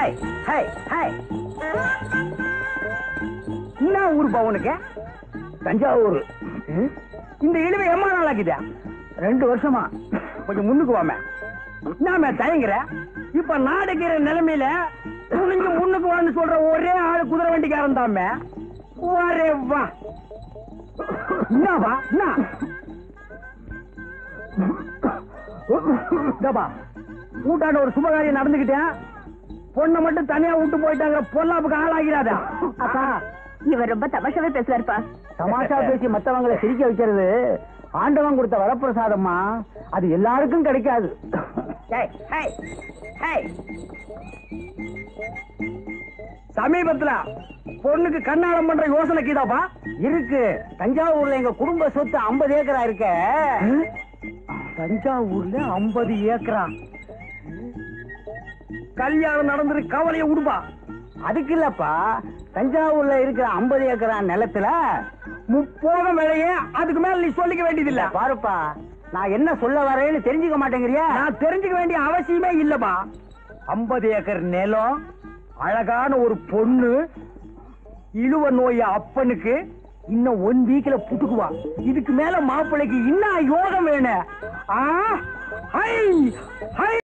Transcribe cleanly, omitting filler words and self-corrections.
Hi hi hi. என்ன ஊர் பவனுக்கு? தஞ்சாவூர். இந்த இழுவை எம்மா நாளாக்குதா? 2 வருஷமா. கொஞ்சம் முன்னுக்கு வாம. நாம தயங்குற. இப்ப நாடுகிற நிலைமையில துணிஞ்சு முன்னுக்கு வான்னு சொல்ற ஒரே ஆள் குதிரை வண்டிக்காரன் தாமே. வாரே வா. என்னவா? என்ன? கூட்டாண்ட ஒரு சுபகாரியம் நடந்துகிட்டேன். பொண்ணை மட்டும் தனியா விட்டு போயிட்டாங்க. பொல்லாப்புக்கு ஆளாகிறாதா? அப்பா இவர் ரொம்ப தமாஷாவே பேசுவாருப்பா. தமாஷா பேசி மத்தவங்களை சிரிக்க வைக்கிறது ஆண்டவன் கொடுத்த வரப்பிரசாதம்மா. அது எல்லாருக்கும் கிடைக்காது. சமீபத்துல பொண்ணுக்கு கண்ணாடம் பண்ற யோசனை கீதாப்பா இருக்கு. தஞ்சாவூர்ல எங்க குடும்ப சொத்து 50 ஏக்கரா இருக்க. தஞ்சாவூர்ல 50 ஏக்கரா? கல்யாணம் நடந்துரு கவலைய விடுப்பா. அதுக்கு இல்லப்பா, தஞ்சாவூர்ல இருக்கிற 50 ஏக்கரா நிலத்துல 30 விலையே. அதுக்கு மேல நீ சொல்லிக்க வேண்டியது இல்ல. பாருப்பா, நான் என்ன சொல்ல வரேன்னு தெரிஞ்சுக்க மாட்டேங்கிறியா? நான் தெரிஞ்சுக்க வேண்டிய அவசியமே இல்லப்பா. 50 ஏக்கர் நிலம், அழகான ஒரு பொண்ணு, இழுவ நோய் அப்பனுக்கு இன்னும் 1 வீக்ல புட்டுக்குவா. இதுக்கு மேல மாப்பிள்ளைக்கு இன்னும் யோகம் வேணும்.